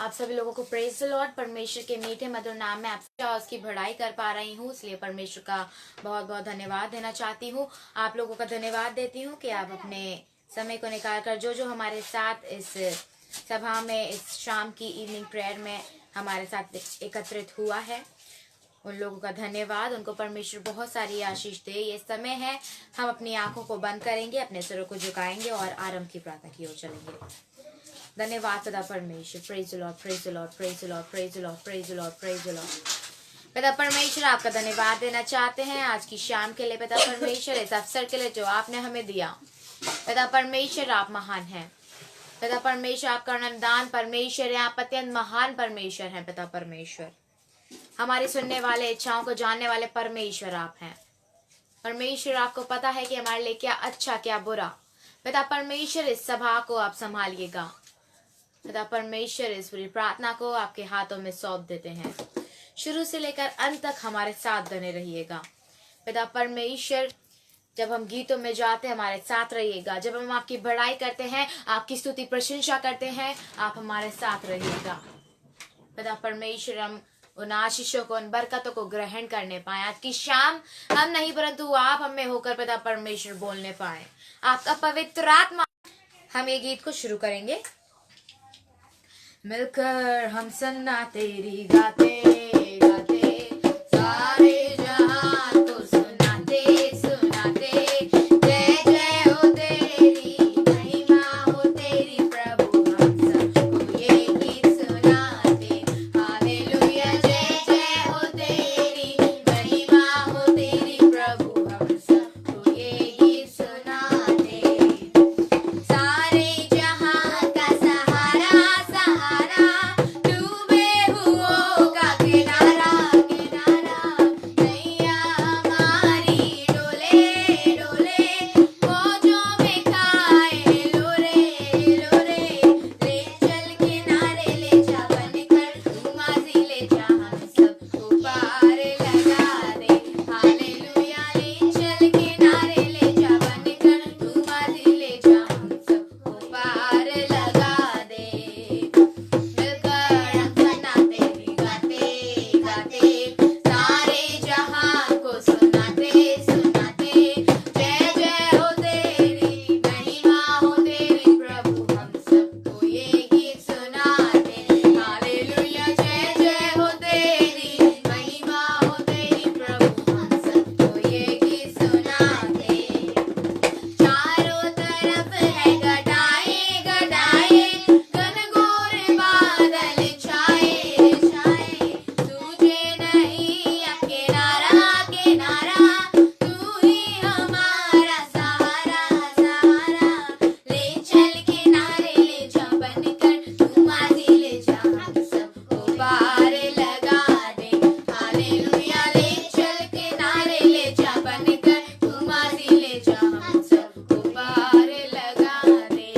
आप सभी लोगों को प्रेज द लॉर्ड। परमेश्वर के मीठे मधुर नाम में आप उसकी बढ़ाई कर पा रही हूँ, इसलिए परमेश्वर का बहुत बहुत धन्यवाद देना चाहती हूँ। आप लोगों का धन्यवाद देती हूँ कि आप अपने समय को निकाल कर जो हमारे साथ इस सभा में, इस शाम की इवनिंग प्रेयर में हमारे साथ एकत्रित हुआ है। उन लोगों का धन्यवाद, उनको परमेश्वर बहुत सारी आशीष दे। ये समय है, हम अपनी आंखों को बंद करेंगे, अपने सिरों को झुकाएंगे और आरंभ की प्रार्थना की ओर चलेंगे। धन्यवाद पिता परमेश्वर। Praise the Lord, praise the Lord, praise the Lord, praise the Lord, praise the Lord, praise the Lord. पिता परमेश्वर, आपका धन्यवाद देना चाहते हैं आज की शाम के लिए। पिता परमेश्वर, इस अवसर के लिए जो आपने हमें दिया। पिता परमेश्वर, आप महान हैं। पिता परमेश्वर, आपका अनुदान परमेश्वर है, आप अत्यंत महान परमेश्वर हैं। पिता परमेश्वर, हमारी सुनने वाले, इच्छाओं को जानने वाले परमेश्वर आप हैं। परमेश्वर, आपको पता है कि हमारे लिए क्या अच्छा क्या बुरा। पिता परमेश्वर, इस सभा को आप संभालिएगा। पिता परमेश्वर, इस पूरी प्रार्थना को आपके हाथों में सौंप देते हैं। शुरू से लेकर अंत तक हमारे साथ बने रहिएगा। पिता परमेश्वर, जब हम गीतों में जाते हैं हमारे साथ रहिएगा। जब हम आपकी बड़ाई करते हैं, आपकी स्तुति प्रशंसा करते हैं, आप हमारे साथ रहिएगा। पिता परमेश्वर, हम उन आशीषों को, उन बरकतों को ग्रहण करने पाए। आज की शाम हम नहीं परंतु आप हमें होकर पिता परमेश्वर बोलने पाए। आपका पवित्र आत्मा। हम ये गीत को शुरू करेंगे। मिलकर हम सन्ना तेरी गाते गाते, सारे जहान को सुनाते सुनाते, जय जय हो तेरी, महिमा हो तेरी प्रभु, हम सबको ये गीत सुनाते। हालेलुया, जय जय हो तेरी, महिमा हो तेरी प्रभु, हम सबको ये गीत सुनाते। सारे जहां का सहारा सहारा, डूबे हुओं का किनारा किनारा, नैया हमारी डोले डोले, मौजों में खाए लोरे लोरे, ले चल किनारे ले जा, बनकर तू माझी ले जा, हम सबको पार लगा दे। हालेलुया, ले चल किनारे ले जा, बनकर तू माझी ले जा, हम सबको पार लगा दे। मिलकर हम सन्ना तेरी गाते गाते, सारे जहां को सुनाते सुनाते, जय जय हो तेरी, महिमा हो तेरी प्रभु, हम सबको ये गीत सुनाते। हालेलुया, जय जय हो तेरी, महिमा हो तेरी प्रभु, हम सबको ये गीत सुनाते। चारों तरफ है गडाएं गडाएं, घनघोर बादल छाए छाए, तुझे नहीं अब किनारा किनारा, तू ही हमारा सहारा सहारा, ले चल किनारे ले जा, बनकर तू माझी ले जा, हम सबको पार लगा दे। हालेलुया, ले चल किनारे ले जा, बनकर तू माझी ले जा, हम सबको पार लगा दे।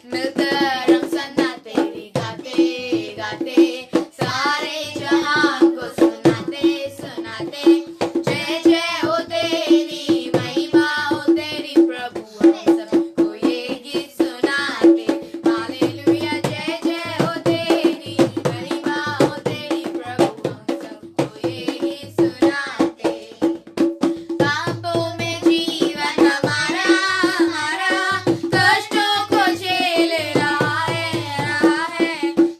मिलकर हम सन्ना तेरी गाते गाते, सारे जहां को सुनाते सुनाते, जय जय हो तेरी, महिमा हो तेरी प्रभु, हम सबको ये गीत सुनाते। हालेलुया, जय जय हो तेरी, महिमा हो तेरी प्रभु, हम सबको ये गीत सुनाते। पापों में जीवन हमारा हमारा, कष्टों को झेल रहा है,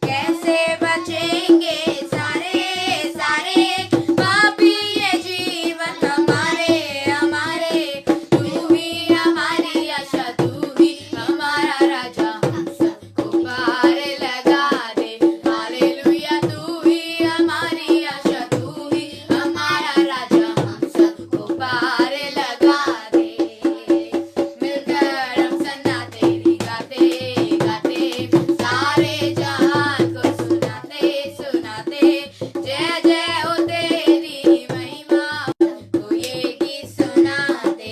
कैसे बचेंगे सारे सारे, पापी ये जीवन हमारे हमारे, तू ही हमारी आशा, तू ही हमारा राजा, हम सबको पार लगा दे। हालेलुया, तू ही हमारी आशा, तू ही हमारा राजा, हम सबको पार लगा दे। मिलकर हम सन्ना तेरी गाते गाते, सारे जहान को सुनाते सुनाते, जय जय हो तेरी, महिमा को ये गीत सुनाते।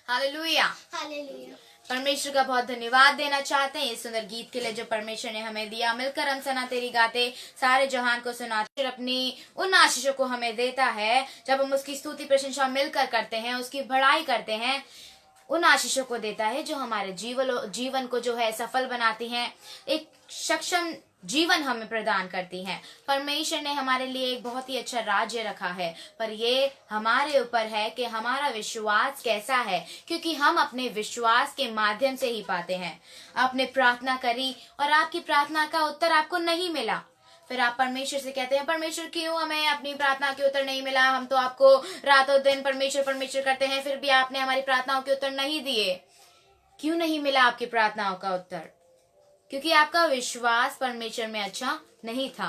हालेलुया। हालेलुया। परमेश्वर का बहुत धन्यवाद देना चाहते हैं इस सुंदर गीत के लिए जो परमेश्वर ने हमें दिया। मिलकर हम सना तेरी गाते, सारे जहान को सुनाते, अपनी उन आशीषों को हमें देता है जब हम उसकी स्तुति प्रशंसा मिलकर करते हैं, उसकी बड़ाई करते हैं। उन आशीषों को देता है जो हमारे जीवन को जो है सफल बनाती हैं, एक सक्षम जीवन हमें प्रदान करती हैं। परमेश्वर ने हमारे लिए एक बहुत ही अच्छा राज्य रखा है, पर ये हमारे ऊपर है कि हमारा विश्वास कैसा है, क्योंकि हम अपने विश्वास के माध्यम से ही पाते हैं। आपने प्रार्थना करी और आपकी प्रार्थना का उत्तर आपको नहीं मिला, फिर आप परमेश्वर से कहते हैं परमेश्वर क्यों हमें अपनी प्रार्थना के उत्तर नहीं मिला, हम तो आपको रातों दिन परमेश्वर परमेश्वर करते हैं, फिर भी आपने हमारी प्रार्थनाओं के उत्तर नहीं दिए। क्यों नहीं मिला आपकी प्रार्थनाओं का उत्तर? क्योंकि आपका विश्वास परमेश्वर में अच्छा नहीं था।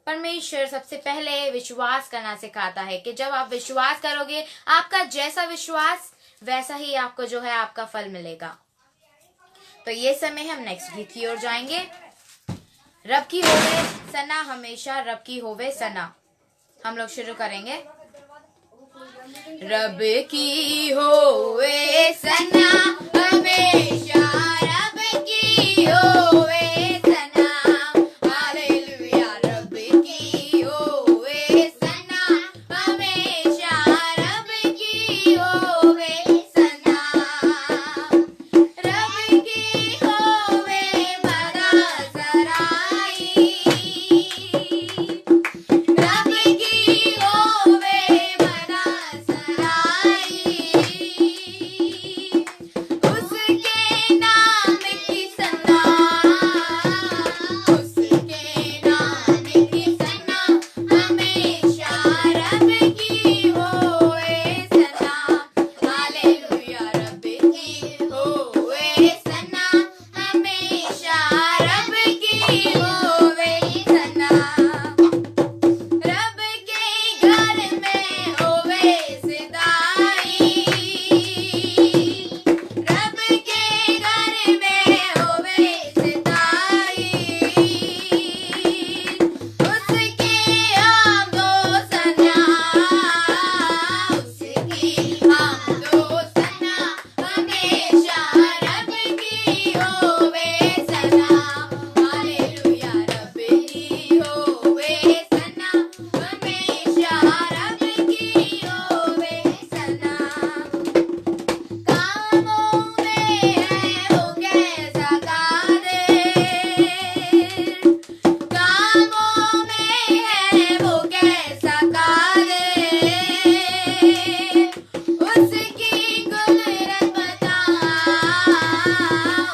परमेश्वर सबसे पहले विश्वास करना सिखाता है कि जब आप विश्वास करोगे, आपका जैसा विश्वास वैसा ही आपको जो है आपका फल मिलेगा। तो ये समय हम नेक्स्ट गीत की ओर जाएंगे। रब की होवे सना, हमेशा रब की होवे सना। हम लोग शुरू करेंगे। रब की होवे सना, हमेशा रब की होवे सना, हालेलुया। रब की होवे सना, हमेशा रब की होवे सना। रब की होवे मदा सराई, रब की होवे मदा सराई, उसके नाम की सना, उसके नाम की सना, हमेशा रब की होवे सना, हालेलुया। रब की होवे सना, हमेशा रब की होवे सना। रब के घर में होवे सिदाई, रब के घर में होवे सिदाई, उसकी आमदो सना, उसकी आमदो सना, हमेशा रब की होवे सना, हालेलुया। रब की होवे सना, हमेशा रब की होवे सना। कामों में है वो कैसा कादिर, कामों में है वो कैसा कादिर, उसकी कुदरत बता,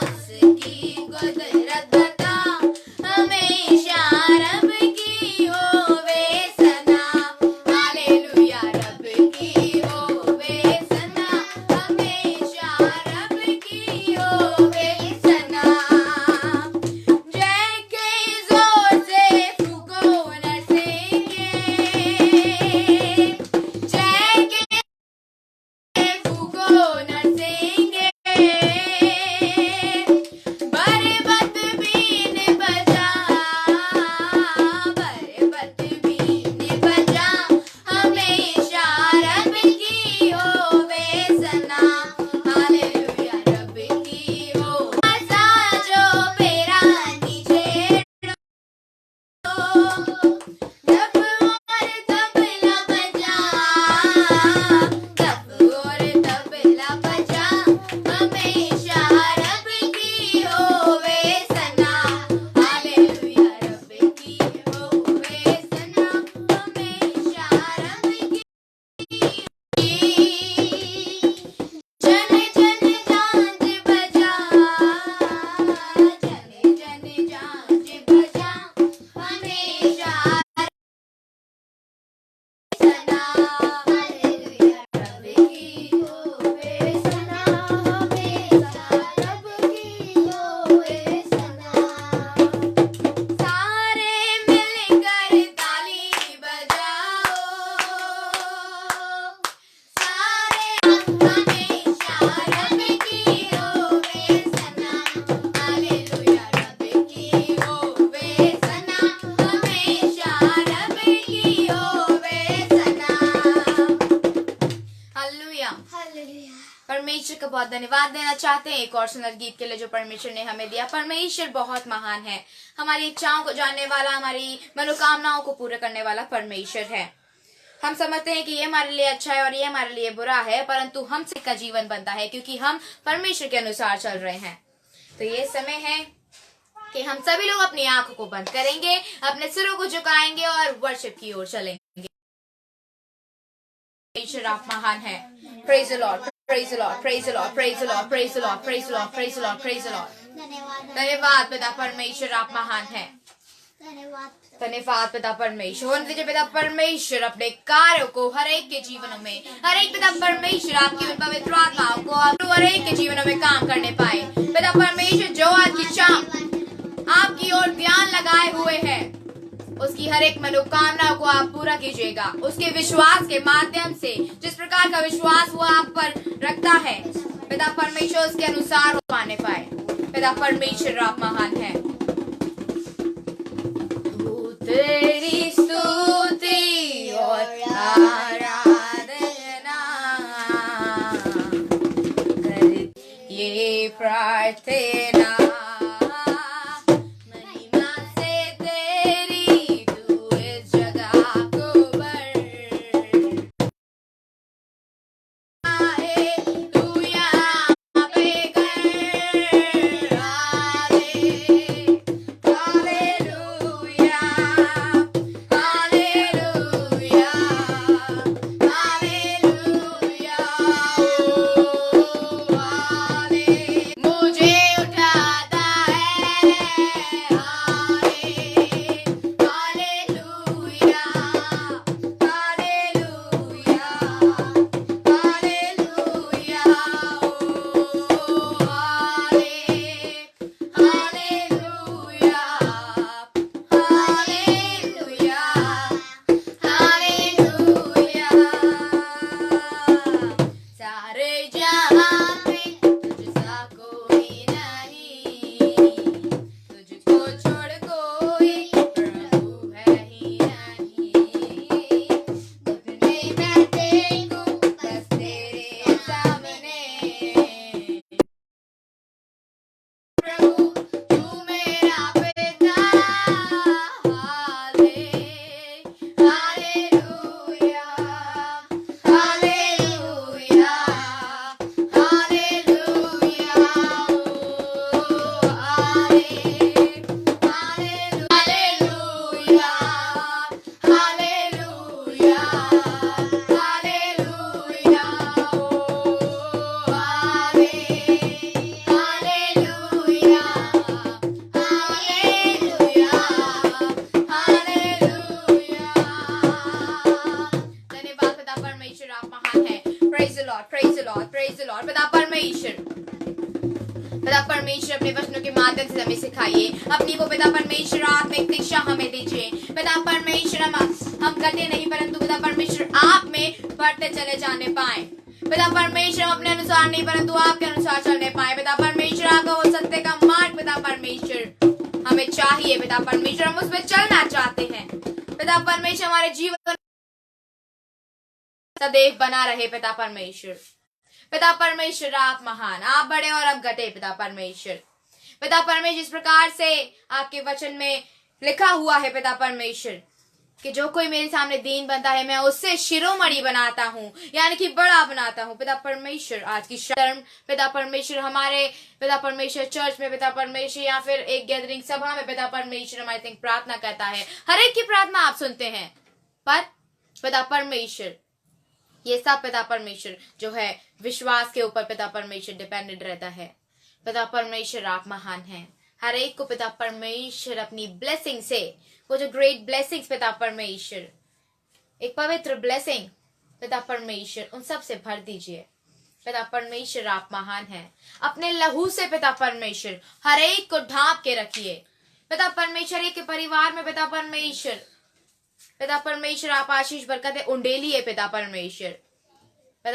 उसकी कुदरत बता, हमेशा रब की होवे सना, हालेलुया। रब की होवे सना, हमेशा रब की होवे सना। जय के जोर से फूको नरसिंगे, जय के फूको नरसिंगे, बरबत बीन बजा, बरबत बीन बजा, हमेशा रब की होवे सना, हालेलुया। रब की हो साजो पेरा नीचे दफ और तबला बजा, दफ और तबला बजा, हमेशा रब की होवे सना, हालेलुया। रब की होवे सना, हमेशा रब की। जन जन जांज बजा, जन जन जांज बजा, हमेशा सना, हालेलुया। रब की होवे सना, हमेशा रब की होवे सना। सारे मिलकर ताली बजाओ, सारे हमेशा रब की होवे सना, हालेलुया। रब की होवे सना, हमेशा रब की होवे सना, हालेलुया। परमेश्वर का बहुत धन्यवाद देना चाहते हैं एक और सुंदर गीत के लिए जो परमेश्वर ने हमें दिया। परमेश्वर बहुत महान है, हमारी इच्छाओं को जानने वाला, हमारी मनोकामनाओं को पूरा करने वाला परमेश्वर है। हम समझते हैं कि ये हमारे लिए अच्छा है और ये हमारे लिए बुरा है, परंतु हमसे का जीवन बनता है क्योंकि हम परमेश्वर के अनुसार चल रहे हैं। तो ये समय है कि हम सभी लोग अपनी आंखों को बंद करेंगे, अपने सिरों को झुकाएंगे और वर्शिप की ओर चलेंगे। परमेश्वर आप महान है। Praise the Lord, praise the Lord, praise the Lord, praise the Lord, praise the Lord, praise the Lord, praise the Lord, praise the Lord. धन्यवाद पिता परमेश्वर, आप महान है। धन्यवाद पिता परमेश्वर। होने दीजिए पिता परमेश्वर अपने कार्यों को हर एक के जीवनों में, हर एक पिता परमेश्वर आपकी पवित्र आत्माओं को हर एक के जीवनों में काम करने पाए। पिता परमेश्वर जो आज की शाम आपकी ओर ध्यान लगाए हुए है, उसकी हर एक मनोकामना को आप पूरा कीजिएगा। उसके विश्वास के माध्यम से, जिस प्रकार का विश्वास वो आप पर रखता है पिता परमेश्वर, उसके अनुसार हो पाने पाए। पिता परमेश्वर आप महान है। तेरी स्तुति और आराधना कर ये प्रार्थना, महिमा से तेरी तू इस जगह को भर आए, तू यहाँ पे कर आए। पिता परमेश्वर अपने वचनों के माध्यम से हमें सिखाइए, अपनी वो पिता परमेश्वर आत्मिक दिशा हमें दीजिए। पिता परमेश्वर हम घटे नहीं, परंतु पिता परमेश्वर आप में बढ़ते चले जाने पाए। पिता परमेश्वर हम अपने अनुसार नहीं, परंतु आपके अनुसार चलने पाए। पिता परमेश्वर आपका वो सत्य का मार्ग पिता परमेश्वर हमें चाहिए। पिता परमेश्वर हम उस पर चलना चाहते हैं। पिता परमेश्वर हमारे जीवन सदैव बना रहे। पिता परमेश्वर, पिता परमेश्वर आप महान, आप बड़े और अब घटे। पिता परमेश्वर, पिता परमेश्वर इस प्रकार से आपके वचन में लिखा हुआ है पिता परमेश्वर कि जो कोई मेरे सामने दीन बनता है मैं उससे शिरोमणि बनाता हूँ, यानी कि बड़ा बनाता हूँ। पिता परमेश्वर आज की शर्म पिता परमेश्वर हमारे पिता परमेश्वर चर्च में पिता परमेश्वर या फिर एक गैदरिंग सभा में पिता परमेश्वर हमारे थिंक प्रार्थना करता है। हर एक की प्रार्थना आप सुनते हैं, पर पिता परमेश्वर ये सब पिता परमेश्वर जो है विश्वास के ऊपर पिता परमेश्वर डिपेंडेंट रहता है। पिता परमेश्वर आप महान हैं। हर एक को पिता परमेश्वर अपनी ब्लेसिंग से, वो जो ग्रेट ब्लेसिंग्स पिता परमेश्वर, एक पवित्र ब्लेसिंग पिता परमेश्वर उन सब से भर दीजिए। पिता परमेश्वर आप महान हैं। अपने लहू से पिता परमेश्वर हर एक को ढांप के रखिए। पिता परमेश्वर एक परिवार में पिता परमेश्वर आप आशीष बरकतें उंडेलिए। पिता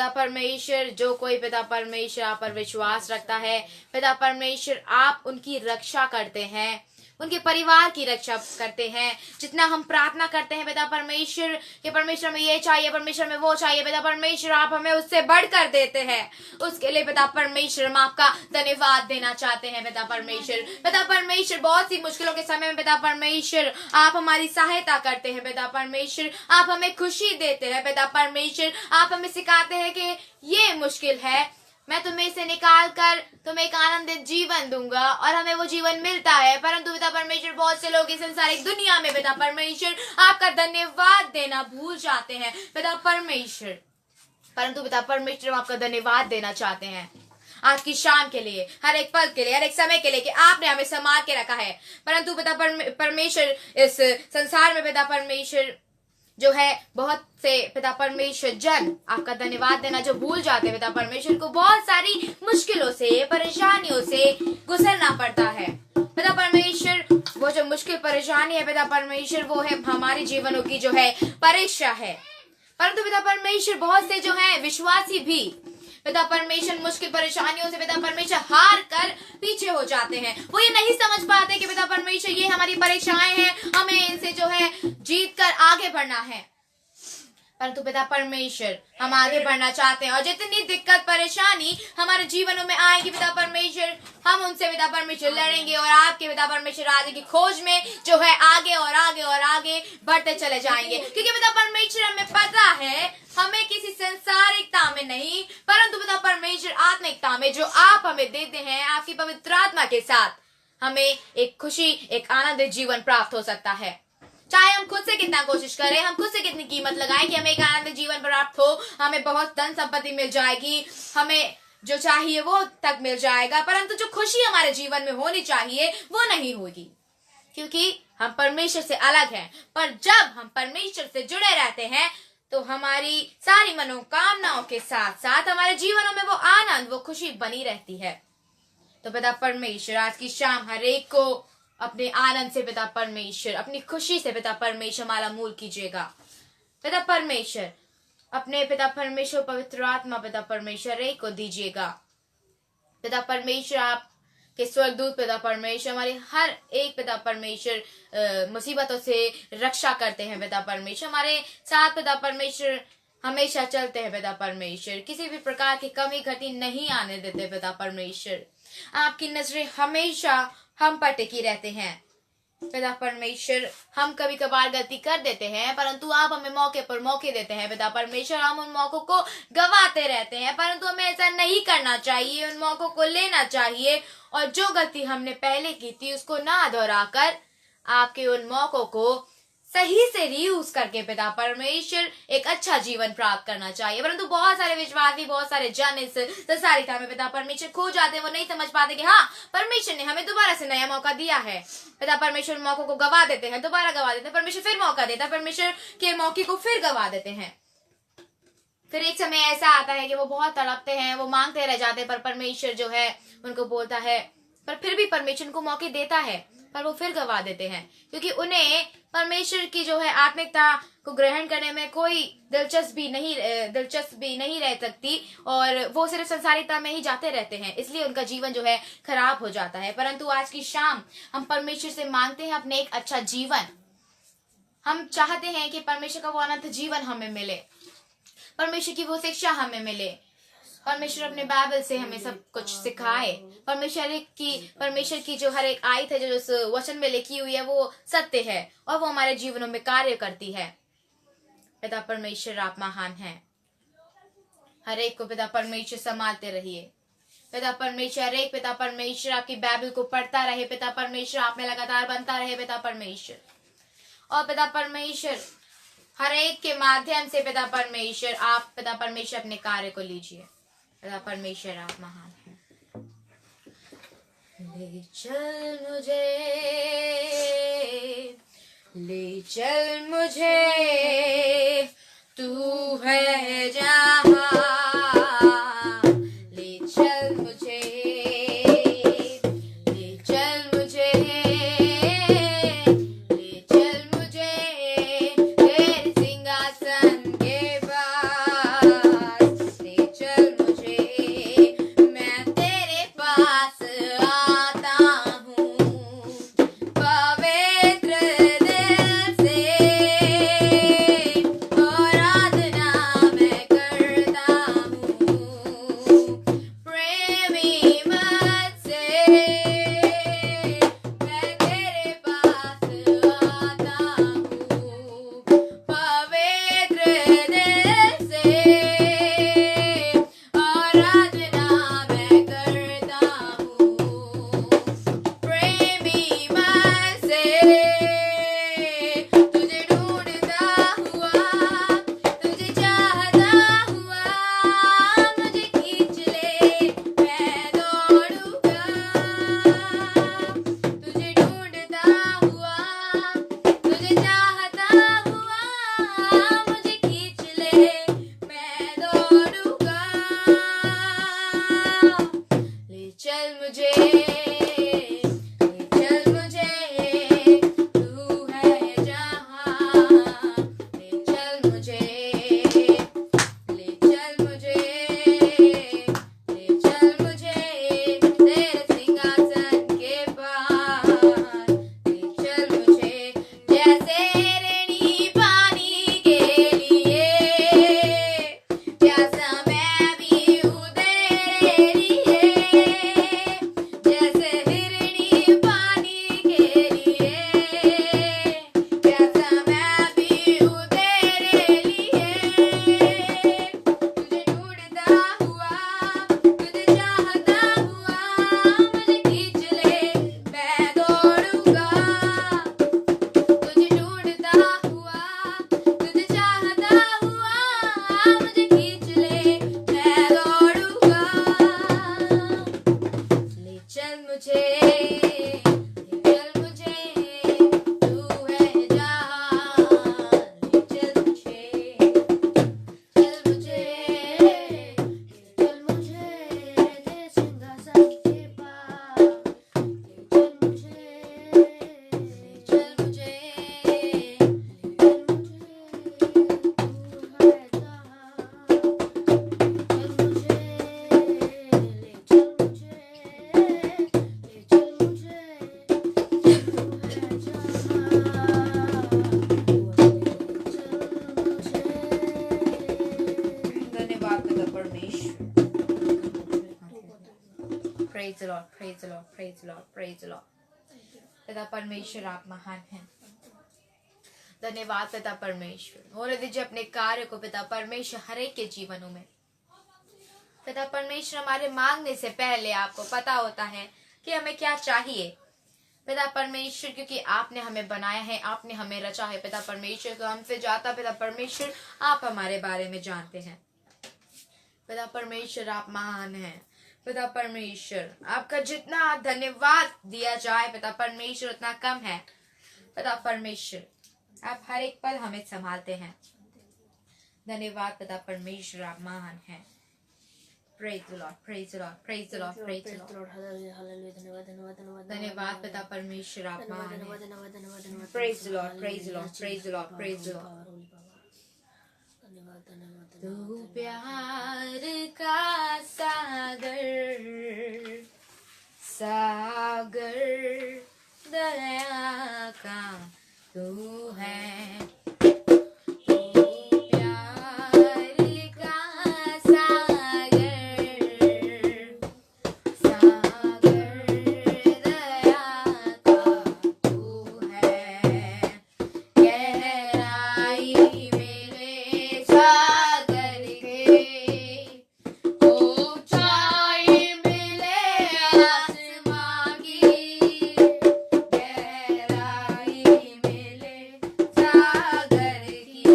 परमेश्वर जो कोई पिता परमेश्वर आप पर विश्वास रखता है, पिता परमेश्वर आप उनकी रक्षा करते हैं, उनके परिवार की रक्षा करते हैं। जितना हम प्रार्थना करते हैं पिता परमेश्वर कि परमेश्वर में ये चाहिए, परमेश्वर में वो चाहिए, पिता परमेश्वर आप हमें उससे बढ़कर देते हैं। उसके लिए पिता परमेश्वर हम आपका धन्यवाद देना चाहते हैं। पिता परमेश्वर बहुत सी मुश्किलों के समय में पिता परमेश्वर आप हमारी सहायता करते हैं। पिता परमेश्वर आप हमें खुशी देते हैं। पिता परमेश्वर आप हमें सिखाते हैं कि ये मुश्किल है, मैं तुम्हें इसे निकाल कर तुम्हें एक आनंदित जीवन दूंगा, और हमें वो जीवन मिलता है। परंतु पिता परमेश्वर बहुत से लोग इस संसारिक दुनिया में पिता परमेश्वर आपका धन्यवाद देना भूल जाते हैं पिता परमेश्वर। परंतु पिता परमेश्वर हम आपका धन्यवाद देना चाहते हैं आज की शाम के लिए, हर एक पल के लिए, हर एक समय के लिए कि आपने हमें संभाल के रखा है। परंतु पिता परमेश्वर इस संसार में पिता परमेश्वर जो है बहुत से पिता परमेश्वर जन आपका धन्यवाद देना जो भूल जाते हैं। पिता परमेश्वर को बहुत सारी मुश्किलों से, परेशानियों से गुजरना पड़ता है। पिता परमेश्वर वो जो मुश्किल परेशानी है पिता परमेश्वर वो है हमारे जीवनों की जो है परीक्षा है। परंतु पिता परमेश्वर बहुत से जो है विश्वासी भी पिता परमेश्वर मुश्किल परेशानियों से पिता परमेश्वर हार कर पीछे हो जाते हैं। वो ये नहीं समझ पाते कि पिता परमेश्वर ये हमारी परीक्षाएं हैं, हमें इनसे जो है जीत कर आगे बढ़ना है। परंतु पिता परमेश्वर हम आगे बढ़ना चाहते हैं, और जितनी दिक्कत परेशानी हमारे जीवनों में आएगी पिता परमेश्वर हम उनसे पिता परमेश्वर लड़ेंगे, और आपके पिता परमेश्वर राज्य की खोज में जो है आगे और आगे और आगे बढ़ते चले जाएंगे। क्योंकि पिता परमेश्वर हमें पता है हमें किसी संसारिकता में नहीं, परंतु पिता परमेश्वर आत्मिकता में जो आप हमें देते हैं आपकी पवित्र आत्मा के साथ हमें एक खुशी, एक आनंदित जीवन प्राप्त हो सकता है। चाहे हम खुद से कितना कोशिश करें, हम खुद से कितनी कीमत लगाएं कि हमें एक आनंदित जीवन प्राप्त हो, हमें बहुत धन संपत्ति मिल जाएगी, हमें जो चाहिए वो तक मिल जाएगा, परंतु जो खुशी हमारे जीवन में होनी चाहिए वो नहीं होगी, क्योंकि हम परमेश्वर से अलग हैं। पर जब हम परमेश्वर से जुड़े रहते हैं तो हमारी सारी मनोकामनाओं के साथ साथ हमारे जीवनों में वो आनंद, वो खुशी बनी रहती है। तो पिता परमेश्वर आज की शाम हर एक को अपने आनंद से पिता परमेश्वर, अपनी खुशी से पिता परमेश्वर माला मूल कीजिएगा। पिता परमेश्वर अपने पिता परमेश्वर पवित्र आत्मा पिता परमेश्वर एक को दीजिएगा। पिता परमेश्वर आप के स्वर्गदूत पिता परमेश्वर हमारे हर एक पिता परमेश्वर मुसीबतों से रक्षा करते हैं। पिता परमेश्वर हमारे साथ पिता परमेश्वर हमेशा चलते हैं। पिता परमेश्वर किसी भी प्रकार की कमी घटी नहीं आने देते। पिता परमेश्वर आपकी नजरें हमेशा हम पर टिकी रहते हैं। पिता परमेश्वर हम कभी कभार गलती कर देते हैं, परंतु आप हमें मौके पर मौके देते हैं। पिता परमेश्वर हम उन मौकों को गवाते रहते हैं, परंतु हमें ऐसा नहीं करना चाहिए, उन मौकों को लेना चाहिए, और जो गलती हमने पहले की थी उसको ना दोहराकर आपके उन मौकों को सही से रीयूज करके पिता परमेश्वर एक अच्छा जीवन प्राप्त करना चाहिए। परंतु बहुत सारे विश्वासी, बहुत सारे जन इस संसारिकता में पिता परमेश्वर खो जाते हैं। वो नहीं समझ पाते कि हाँ परमेश्वर ने हमें दोबारा से नया मौका दिया है। पिता परमेश्वर मौकों को गवा देते हैं, दोबारा गवा देते हैं, परमेश्वर फिर मौका देता है, परमेश्वर के मौके को फिर गवा देते हैं। फिर एक समय ऐसा आता है कि वो बहुत तड़पते हैं, वो मांगते रह जाते हैं, पर परमेश्वर जो है उनको बोलता है, पर फिर भी परमेश्वर उनको मौके देता है, पर वो फिर गवा देते हैं, क्योंकि उन्हें परमेश्वर की जो है आत्मिकता को ग्रहण करने में कोई दिलचस्पी नहीं रह सकती, और वो सिर्फ संसारिकता में ही जाते रहते हैं, इसलिए उनका जीवन जो है खराब हो जाता है। परंतु आज की शाम हम परमेश्वर से मांगते हैं अपने एक अच्छा जीवन। हम चाहते हैं कि परमेश्वर का वो अनंत जीवन हमें मिले, परमेश्वर की वो शिक्षा हमें मिले, परमेश्वर अपने बाइबल से हमें सब कुछ सिखाए। परमेश्वर की जो हर एक आयत है जो उस वचन में लिखी हुई है वो सत्य है, और वो हमारे जीवनों में कार्य करती है। पिता परमेश्वर आप महान हैं। हर एक को पिता परमेश्वर संभालते रहिए। पिता परमेश्वर हर एक पिता परमेश्वर आपकी बाइबल को पढ़ता रहे। पिता परमेश्वर आप में लगातार बनता रहे। पिता परमेश्वर और पिता परमेश्वर हर एक के माध्यम से पिता परमेश्वर आप पिता परमेश्वर अपने कार्य को लीजिए। पिता परमेश्वर आप महान हैं। ले चल मुझे तू है जहाँ, ले चल मुझे तेरे सिंहासन के पास, ले चल मुझे मैं तेरे पास आता हूँ। चल मुझे, तू है जहाँ, ले चल मुझे, चल मुझे, चल मुझे, ले सिंहासन के पास, चल मुझे, चल मुझे, चल मुझे, तू है जहाँ, चल मुझे, ले चल मुझे, ले चल मुझे, तू है जहाँ, धन्यवाद पिता परमेश्वर। Praise the Lord, praise the Lord, praise the Lord, praise the Lord. पिता परमेश्वर आप महान हैं। धन्यवाद पिता परमेश्वर। होने दीजिए अपने कार्य को पिता परमेश्वर हर एक के जीवनों में। पिता परमेश्वर हमारे मांगने से पहले आपको पता होता है कि हमें क्या चाहिए। पिता परमेश्वर क्योंकि आपने हमें बनाया है, आपने हमें रचा है पिता परमेश्वर, तो हमसे जाता पिता परमेश्वर आप हमारे बारे में जानते हैं। पिता परमेश्वर आप महान हैं। पिता परमेश्वर आपका जितना धन्यवाद दिया जाए पिता परमेश्वर उतना कम है। पिता परमेश्वर आप हर एक पल हमें संभालते हैं। धन्यवाद पिता परमेश्वर आप महान हैं। Praise the Lord, praise the Lord, praise the Lord, praise the Lord. धन्यवाद पिता परमेश्वर आप महान हैं। Praise the Lord, praise the Lord, praise the Lord, praise the Lord. तू प्यार का सागर, सागर दया का तू है। तू प्यार का सागर, सागर दया का तू है। गहराई मेरे सागर के, ऊंचाई मिले आसमां की, गहराई मिले सागर की,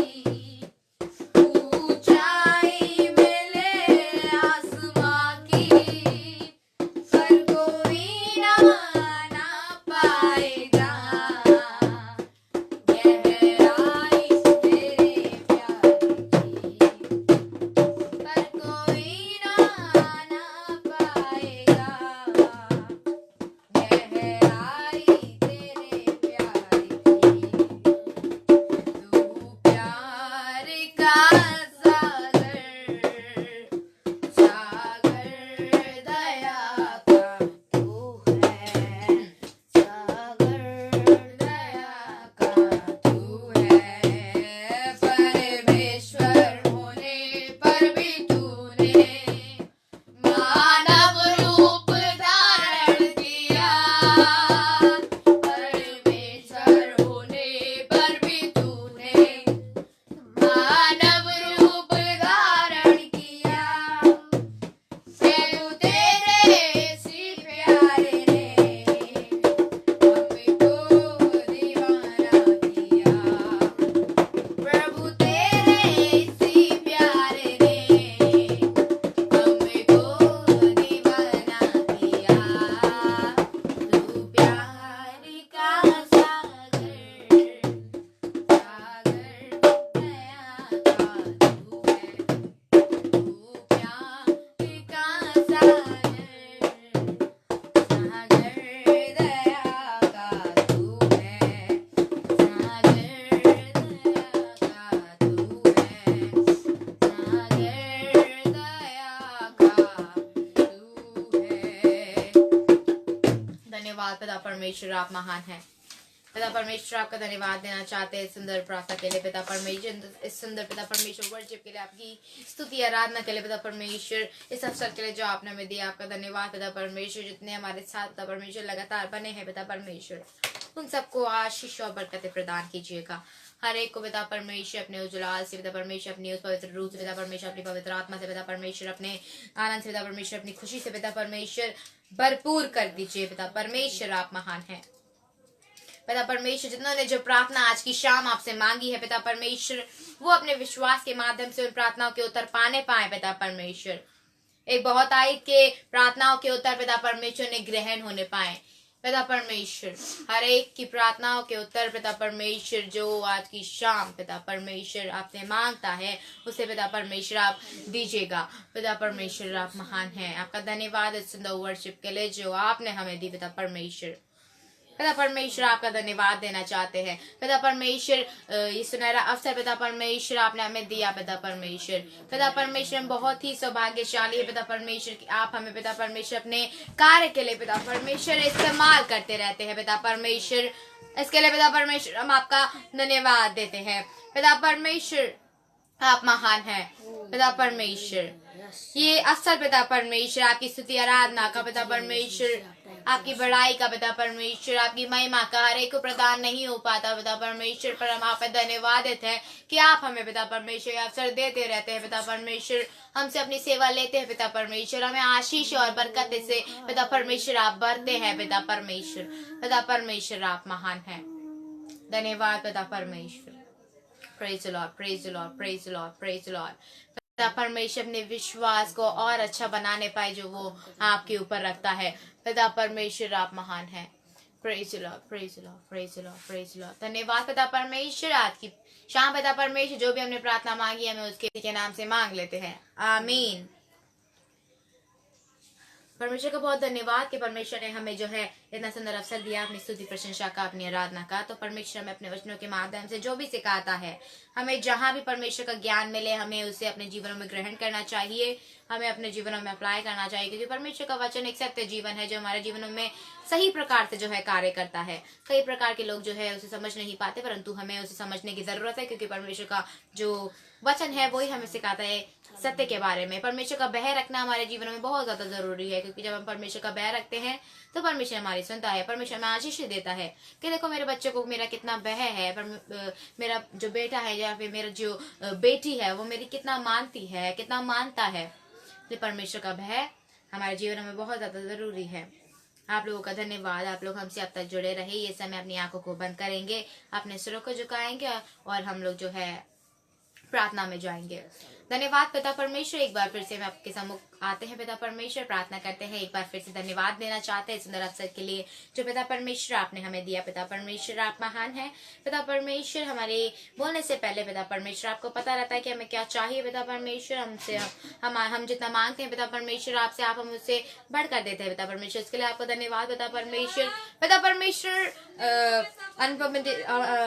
ऊंचाई मिले आसमां की, पर कोई ना पाएगा गहराई तेरे प्यार की, पर कोई ना पाएगा गहराई तेरे प्यार की। तू प्यार का सागर, सागर दया का तू है, सागर दया का तू है। परमेश्वर होने पर भी तूने मानव रूप धारण किया। परमेश्वर होने पर भी तूने मानव रूप धारण किया। प्रभु तेरे सी प्यारे ने हमको दीवाना किया। प्रभु तेरे सी प्यारे ने हमको दीवाना किया। तू प्यार का सागर, सागर दया का तू है। तू प्यार का सागर, सागर दया का तू है। सागर दया का तू है। सागर दया का तू है। धन्यवाद पिता परमेश्वर आप महान हैं। पिता परमेश्वर आपका धन्यवाद देना चाहते हैं इस सुंदर प्रार्थना के लिए पिता परमेश्वर, इस सुंदर पिता परमेश्वर वर्शिप के लिए, आपकी स्तुति आराधना के लिए पिता परमेश्वर, इस अवसर के लिए जो आपने हमें दिया आपका धन्यवाद पिता परमेश्वर। जितने हमारे साथ पिता परमेश्वर लगातार बने हैं पिता परमेश्वर, उन सबको आशीष और बरकतें प्रदान कीजिएगा। हर एक को पिता परमेश्वर अपने उज्ज्वलाल से पिता परमेश्वर, अपनी उस पवित्र रूप से पिता परमेश्वर, अपनी पवित्र आत्मा से पिता परमेश्वर, अपने आनंद से पिता परमेश्वर, अपनी खुशी से पिता परमेश्वर भरपूर कर दीजिए। पिता परमेश्वर आप महान हैं। पिता परमेश्वर जिन्होंने जो प्रार्थना आज की शाम आपसे मांगी है पिता परमेश्वर, वो अपने विश्वास के माध्यम से उन प्रार्थनाओं के उत्तर पाने पाए पिता परमेश्वर। एक बहुत आयत के प्रार्थनाओं के उत्तर पिता परमेश्वर ने ग्रहण होने पाए। पिता परमेश्वर हर एक की प्रार्थनाओं के उत्तर पिता परमेश्वर जो आज की शाम पिता परमेश्वर आपसे मांगता है उसे पिता परमेश्वर आप दीजिएगा। पिता परमेश्वर आप महान हैं। आपका धन्यवाद इस सुंदर वर्शिप के लिए जो आपने हमें दी पिता परमेश्वर। पिता परमेश्वर आपका धन्यवाद देना चाहते हैं। पिता परमेश्वर ये सुनहरा अवसर पिता परमेश्वर आपने हमें दिया पिता परमेश्वर। पिता परमेश्वर हम बहुत ही सौभाग्यशाली है पिता परमेश्वर की आप हमें पिता परमेश्वर अपने कार्य के लिए पिता परमेश्वर इस्तेमाल करते रहते हैं पिता परमेश्वर। इसके लिए पिता परमेश्वर हम आपका धन्यवाद देते हैं। पिता परमेश्वर आप महान हैं। पिता परमेश्वर ये अवसर पिता परमेश्वर आपकी स्तुति आराधना का पिता परमेश्वर आपकी बड़ाई का पिता परमेश्वर आपकी महिमा का हर एक को प्रदान नहीं हो पाता पिता परमेश्वर, पर हम आप धन्यवाद देते हैं कि आप हमें पिता परमेश्वर अवसर देते रहते हैं पिता परमेश्वर। हमसे अपनी सेवा लेते हैं पिता परमेश्वर। हमें आशीष और बरकत से पिता परमेश्वर आप भरते हैं पिता परमेश्वर। पिता परमेश्वर आप महान हैं। धन्यवाद पिता परमेश्वर। Praise Lord, praise Lord, praise Lord, praise Lord. पिता परमेश्वर अपने विश्वास को और अच्छा बनाने पाए जो वो आपके ऊपर रखता है। पिता परमेश्वर आप महान हैं। Praise Lord, praise Lord, praise Lord, praise Lord. धन्यवाद पिता परमेश्वर। आज की शाम पिता परमेश्वर जो भी हमने प्रार्थना मांगी हमें उसके के नाम से मांग लेते हैं। आमीन। परमेश्वर का बहुत धन्यवाद कि परमेश्वर ने हमें जो है इतना सुंदर अवसर दिया अपनी स्तुति प्रशंसा का अपनी आराधना का। तो परमेश्वर हमें अपने वचनों के माध्यम से जो भी सिखाता है हमें जहां भी परमेश्वर का ज्ञान मिले हमें उसे अपने जीवनों में ग्रहण करना चाहिए। हमें अपने जीवनों में अप्लाई करना चाहिए क्योंकि परमेश्वर का वचन एक सत्य जीवन है जो हमारे जीवनों में सही प्रकार से जो है कार्य करता है। कई प्रकार के लोग जो है उसे समझ नहीं पाते परंतु हमें उसे समझने की जरूरत है क्योंकि परमेश्वर का जो वचन है वही हमें सिखाता है सत्य के बारे में। परमेश्वर का भय रखना हमारे जीवन में बहुत ज्यादा जरूरी है क्योंकि जब हम परमेश्वर का भय रखते हैं तो परमेश्वर हमारी सुनता है। परमेश्वर हमें आशीष देता है कि देखो मेरे बच्चे को मेरा कितना भय है। मेरा जो बेटा है या फिर मेरा जो बेटी है वो मेरी कितना मानती है कितना मानता है। तो परमेश्वर का भय हमारे जीवन में बहुत ज्यादा जरूरी है। आप लोगों का धन्यवाद। आप लोग हमसे अब तक जुड़े रहे। ये समय अपनी आंखों को बंद करेंगे अपने सिरों को झुकाएंगे और हम लोग जो है प्रार्थना में जाएंगे। धन्यवाद पिता परमेश्वर। एक बार फिर से हम आपके सम्मुख आते हैं पिता परमेश्वर प्रार्थना करते हैं। एक बार फिर से धन्यवाद देना चाहते हैं सुंदर अवसर के लिए जो पिता परमेश्वर आपने हमें दिया। पिता परमेश्वर आप महान हैं। पिता परमेश्वर हमारे बोलने से पहले पिता परमेश्वर आपको पता रहता है कि हमें क्या चाहिए। पिता परमेश्वर हमसे हम जितना मांगते हैं पिता परमेश्वर आपसे आप हम उससे बढ़कर देते हैं पिता परमेश्वर। इसके लिए आपको धन्यवाद पिता परमेश्वर। पिता परमेश्वर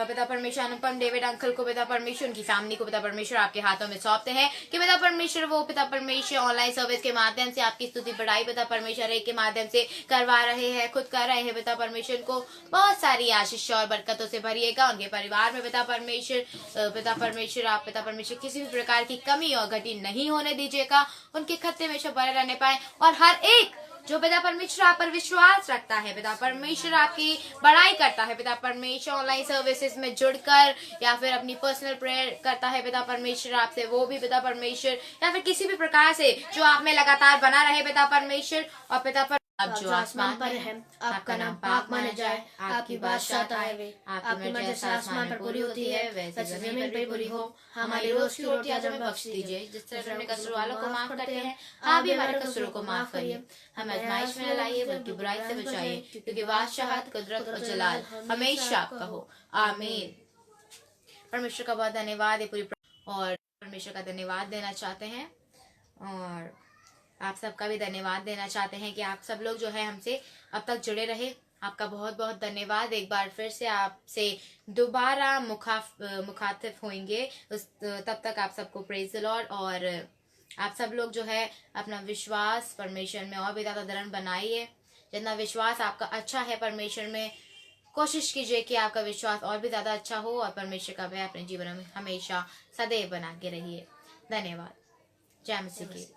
पिता परमेश्वर अनुपम डेविड अंकल को पिता परमेश्वर उनकी फैमिली को पिता परमेश्वर आपके हाथों में सौंपते हैं कि पिता परमेश्वर वो पिता परमेश्वर ऑनलाइन सर्विस के माध्यम से आपकी स्तुति बढ़ाई पिता परमेश्वर एक के माध्यम से करवा रहे हैं खुद कर रहे हैं। पिता परमेश्वर को बहुत सारी आशीष और बरकतों से भरिएगा। उनके परिवार में पिता परमेश्वर आप पिता परमेश्वर किसी भी प्रकार की कमी और घटी नहीं होने दीजिएगा। उनके खत्ते में बने रहने पाए और हर एक जो पिता परमेश्वर आप पर विश्वास रखता है पिता परमेश्वर आपकी बड़ाई करता है। पिता परमेश्वर ऑनलाइन सर्विसेज में जुड़कर या फिर अपनी पर्सनल प्रेयर करता है पिता परमेश्वर आपसे वो भी पिता परमेश्वर या फिर किसी भी प्रकार से जो आप में लगातार बना रहे पिता परमेश्र। और पिता पर आप जो आसमान पर है आपका नाम पाक माना जाए। आपकी बादशाहत आए। आपकी मर्जी जैसे आसमान पर पूरी होती है वैसे जमीन पर भी पूरी हो। हमारी रोज की रोटी आज हमें बख्श दीजिए जिस तरह हमने कसूर वालों को माफ करते हैं आप भी हमारे कसूरों को माफ करिए। हमें आजमाइश में न लाइए बल्कि बुराई से बचाइए क्योंकि बादशाहत कुदरत और जलाल हमेशा आपका हो। आमीन। परमेश्वर का बहुत धन्यवाद है पूरी और परमेश्वर का धन्यवाद देना चाहते हैं और आप सबका भी धन्यवाद देना चाहते हैं कि आप सब लोग जो है हमसे अब तक जुड़े रहे। आपका बहुत बहुत धन्यवाद। एक बार फिर से आपसे दोबारा मुखातिब होंगे तब तक आप सबको प्रेज द लॉर्ड। और आप सब लोग जो है अपना विश्वास परमेश्वर में और भी ज्यादा दृढ़ बनाइए। जितना विश्वास आपका अच्छा है परमेश्वर में कोशिश कीजिए कि आपका विश्वास और भी ज्यादा अच्छा हो और परमेश्वर का भय अपने जीवन में हमेशा सदैव बना के रहिए। धन्यवाद। जय मसीह की।